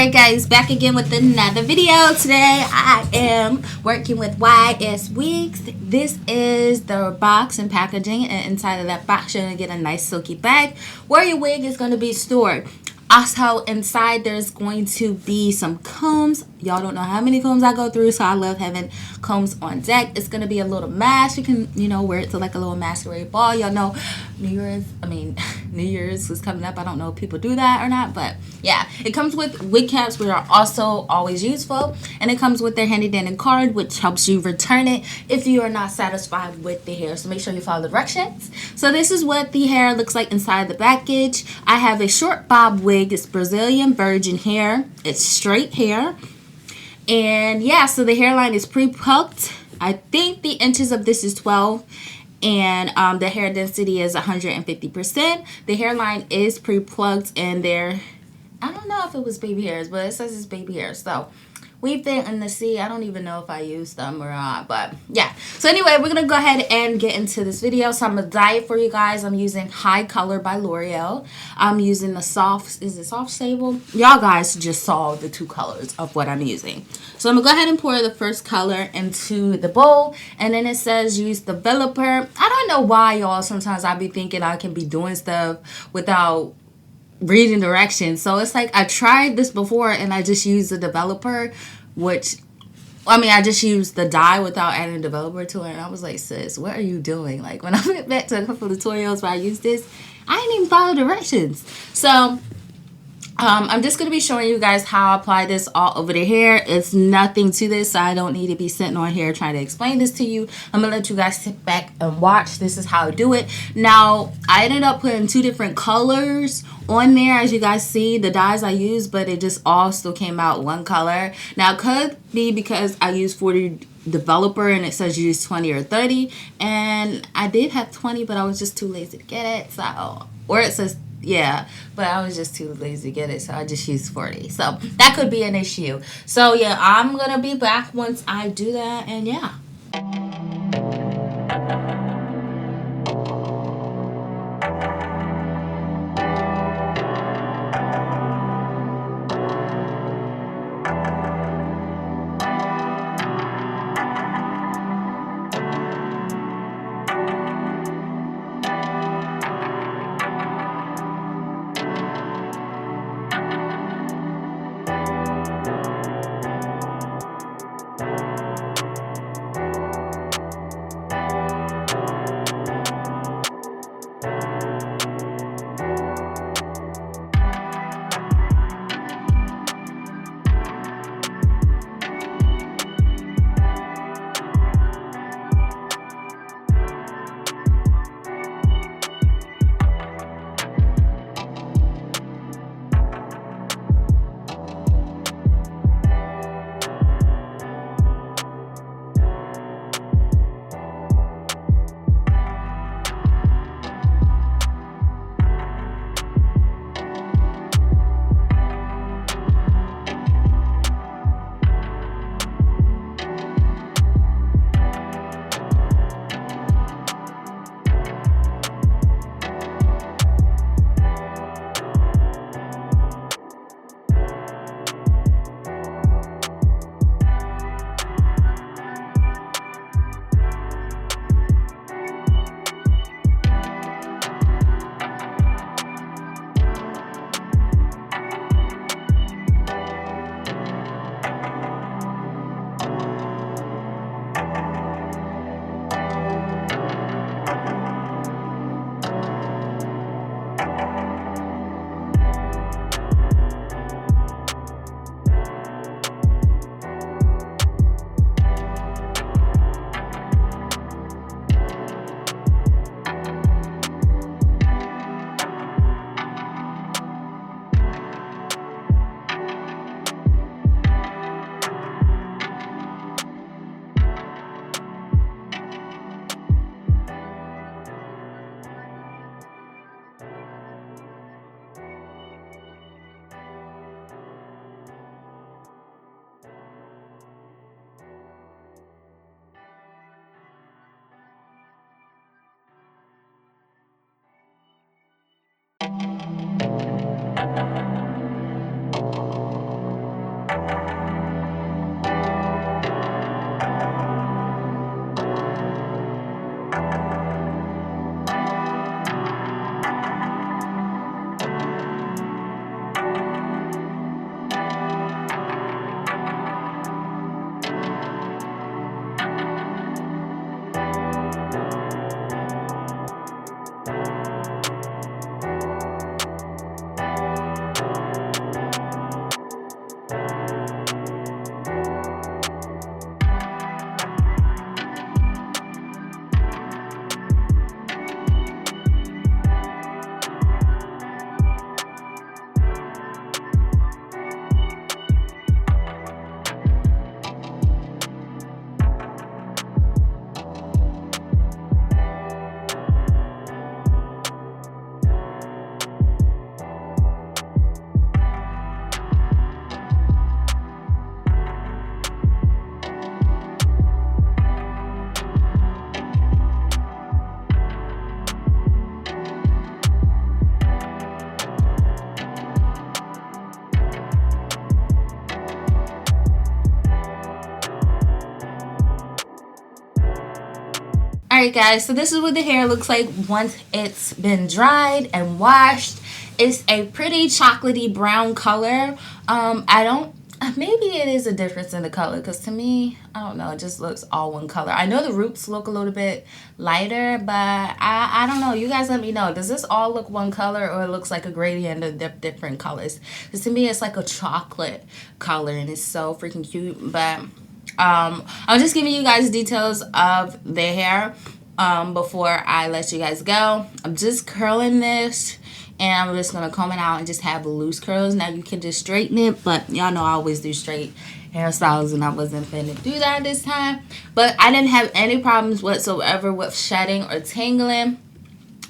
Alright guys, back again with another video. Today I am working with YSwigs. This is the box and packaging, and inside of that box you're going to get a nice silky bag where your wig is going to be stored. Also inside there's going to be some combs. Y'all don't know how many combs I go through, so I love having combs on deck. It's going to be a little mask. You can, wear it to like a little masquerade ball. Y'all know New Year's is coming up. I don't know if people do that or not, but yeah. It comes with wig caps, which are also always useful. And it comes with their handy dandy card, which helps you return it if you are not satisfied with the hair. So make sure you follow the directions. So this is what the hair looks like inside the package. I have a short bob wig. It's Brazilian virgin hair. It's straight hair. And yeah, so the hairline is pre-plucked. I think the inches of this is 12. And the hair density is 150%. The hairline is pre-plucked, and I don't know if it was baby hairs, but it says it's baby hairs. So weave them in the sea. I don't even know if I used them or not, but yeah. So anyway, we're gonna go ahead and get into this video. So I'm gonna dye it for you guys. I'm using High Color by L'Oreal. I'm using the soft sable. Y'all guys just saw the two colors of what I'm using. So I'm gonna go ahead and pour the first color into the bowl, and then it says use developer. I don't know why, y'all. Sometimes I be thinking I can be doing stuff without reading directions. So it's like I tried this before and I just used the developer, I just used the dye without adding a developer to it, and I was like, sis, what are you doing? Like, when I went back to a couple of tutorials where I used this, I didn't even follow directions. So I'm just going to be showing you guys how I apply this all over the hair. It's nothing to this, so I don't need to be sitting on here trying to explain this to you. I'm going to let you guys sit back and watch. This is how I do it. Now, I ended up putting two different colors on there, as you guys see, the dyes I used, but it just all still came out one color. Now, it could be because I used 40 developer and it says use 20 or 30, and I did have 20, but I was just too lazy to get it. So, or it says, yeah, but I was just too lazy to get it, so I just used 40. So that could be an issue. So yeah, I'm gonna be back once I do that, and yeah. Alright guys, so this is what the hair looks like once it's been dried and washed. It's a pretty chocolatey brown color. Maybe it is a difference in the color, because to me, I don't know, it just looks all one color. I know the roots look a little bit lighter, but I don't know. You guys let me know. Does this all look one color, or it looks like a gradient of different colors? Because to me, it's like a chocolate color, and it's so freaking cute. But I'm just giving you guys details of the hair before I let you guys go. I'm just curling this. And I'm just going to comb it out and just have loose curls. Now, you can just straighten it. But y'all know I always do straight hairstyles. And I wasn't finna do that this time. But I didn't have any problems whatsoever with shedding or tangling.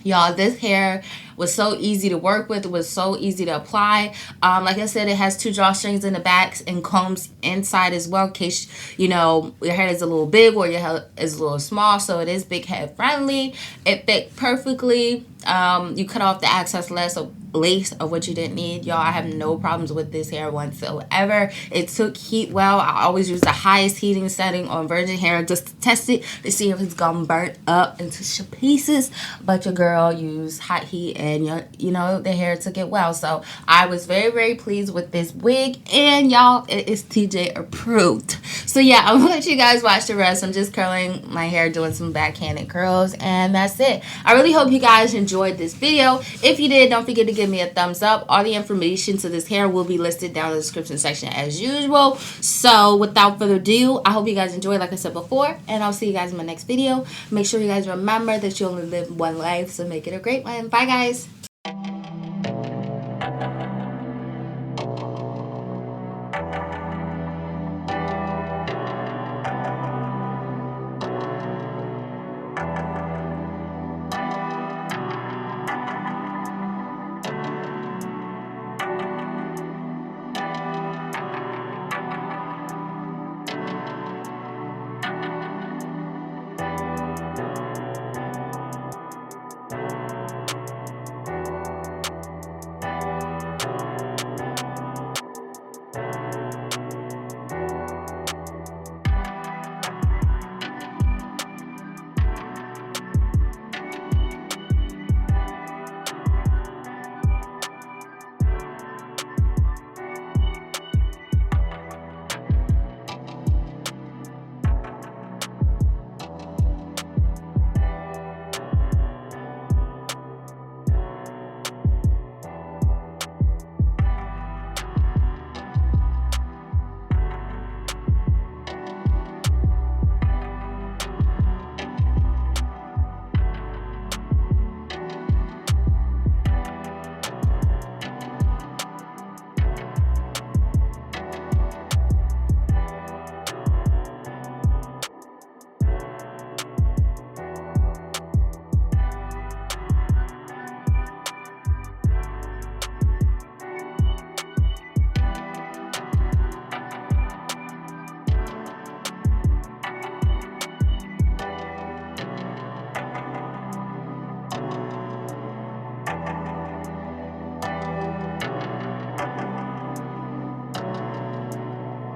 Y'all, this hair was so easy to work with. It was so easy to apply. Like I said, it has 2 drawstrings in the backs and combs inside as well, in case, you know, your hair is a little big or your hair is a little small. So it is big head friendly. It fit perfectly. You cut off the excess lace of what you didn't need. Y'all, I have no problems with this hair whatsoever. It took heat well. I always use the highest heating setting on virgin hair just to test it to see if it's gonna burn up into pieces. But your girl used hot heat, and you know, the hair took it well. So I was very, very pleased with this wig, and y'all, it is TJ approved. So yeah, I'm gonna let you guys watch the rest. I'm just curling my hair, doing some backhanded curls, and that's it. I really hope you guys enjoyed this video. If you did, don't forget to give me a thumbs up. All the information to this hair will be listed down in the description section as usual. So without further ado, I hope you guys enjoyed, like I said before, and I'll see you guys in my next video. Make sure you guys remember that you only live one life, so make it a great one. Bye guys.